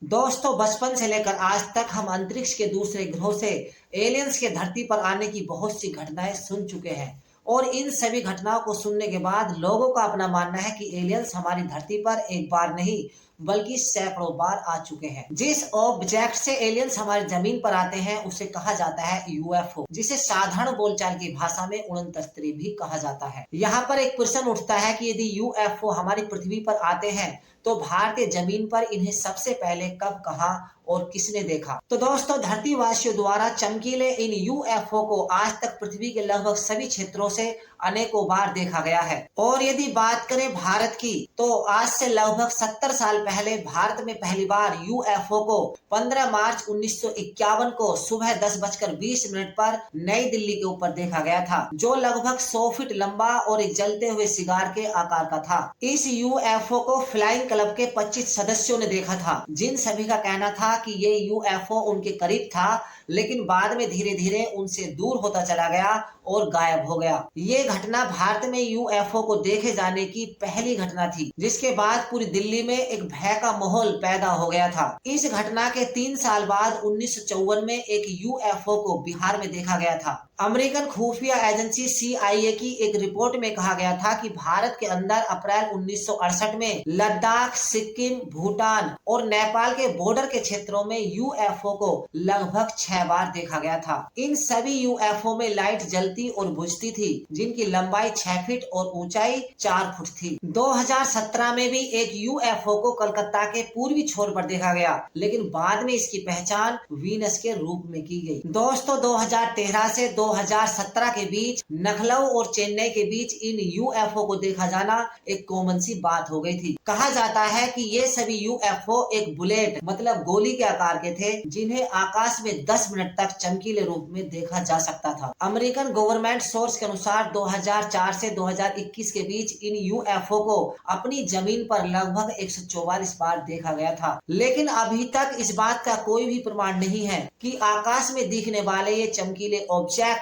दोस्तों, बचपन से लेकर आज तक हम अंतरिक्ष के दूसरे ग्रहों से एलियंस के धरती पर आने की बहुत सी घटनाएं सुन चुके हैं। और इन सभी घटनाओं को सुनने के बाद लोगों का अपना मानना है कि एलियंस हमारी धरती पर एक बार नहीं बल्कि सैकड़ों बार आ चुके हैं। जिस ऑब्जेक्ट से एलियंस हमारी जमीन पर आते हैं उसे कहा जाता है यूएफओ, जिसे साधारण बोलचाल की भाषा में उड़न तस्त्री भी कहा जाता है। यहाँ पर एक प्रश्न उठता है कि यदि यूएफओ हमारी पृथ्वी पर आते हैं तो भारतीय जमीन पर इन्हें सबसे पहले कब, कहा और किसने देखा? तो दोस्तों, धरतीवासियों द्वारा चमकीले इन यूएफओ को आज तक पृथ्वी के लगभग सभी क्षेत्रों से अनेकों बार देखा गया है। और यदि बात करें भारत की, तो आज से लगभग 70 साल पहले भारत में पहली बार यूएफओ को 15 मार्च 1951 को सुबह 10:20 पर नई दिल्ली के ऊपर देखा गया था, जो लगभग 100 फीट लंबा और एक जलते हुए सिगार के आकार का था। इस यूएफओ को फ्लाइंग क्लब के 25 सदस्यों ने देखा था, जिन सभी का कहना था कि ये यूएफओ उनके करीब था, लेकिन बाद में धीरे धीरे उनसे दूर होता चला गया और गायब हो गया। ये घटना भारत में यूएफओ को देखे जाने की पहली घटना थी, जिसके बाद पूरी दिल्ली में एक भय का माहौल पैदा हो गया था। इस घटना के 3 साल बाद 1954 में एक यूएफओ को बिहार में देखा गया था। अमेरिकन खुफिया एजेंसी CIA की एक रिपोर्ट में कहा गया था कि भारत के अंदर अप्रैल 1968 में लद्दाख, सिक्किम, भूटान और नेपाल के बॉर्डर के क्षेत्रों में यूएफओ को लगभग 6 बार देखा गया था। इन सभी यूएफओ में लाइट जलती और बुझती थी, जिनकी लंबाई 6 फीट और ऊंचाई 4 फुट थी। 2017 में भी एक यूएफओ को कोलकाता के पूर्वी छोर पर देखा गया, लेकिन बाद में इसकी पहचान वीनस के रूप में की गई। दोस्तों, 2013 से 2017 के बीच लखनऊ और चेन्नई के बीच इन यूएफओ को देखा जाना एक कॉमन सी बात हो गई थी। कहा जाता है कि ये सभी यूएफओ एक बुलेट मतलब गोली के आकार के थे, जिन्हें आकाश में 10 मिनट तक चमकीले रूप में देखा जा सकता था। अमेरिकन गवर्नमेंट सोर्स के अनुसार 2004 से 2021 के बीच इन यूएफओ को अपनी जमीन पर लगभग 144 बार देखा गया था, लेकिन अभी तक इस बात का कोई भी प्रमाण नहीं है कि आकाश में दिखने वाले ये चमकीले ऑब्जेक्ट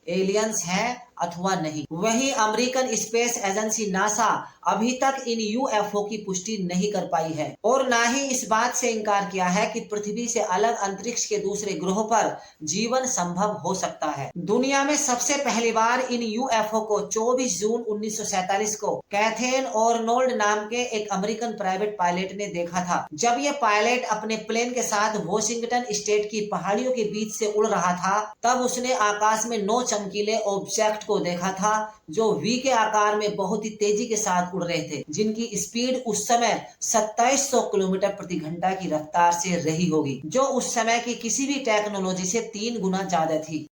एलियंस हैं अथवा नहीं। वहीं अमेरिकन स्पेस एजेंसी नासा अभी तक इन यूएफओ की पुष्टि नहीं कर पाई है और ना ही इस बात से इनकार किया है कि पृथ्वी से अलग अंतरिक्ष के दूसरे ग्रहों पर जीवन संभव हो सकता है। दुनिया में सबसे पहली बार इन यूएफओ को 24 जून 1947 को कैथेन ऑर्नोल्ड नाम के एक अमेरिकन प्राइवेट पायलट ने देखा था। जब ये पायलट अपने प्लेन के साथ वॉशिंगटन स्टेट की पहाड़ियों के बीच से उड़ रहा था, तब उसने आकाश में 9 चमकीले ऑब्जेक्ट को देखा था, जो वी के आकार में बहुत ही तेजी के साथ उड़ रहे थे, जिनकी स्पीड उस समय 2700 किलोमीटर प्रति घंटा की रफ्तार से रही होगी, जो उस समय की किसी भी टेक्नोलॉजी से 3 गुना ज्यादा थी।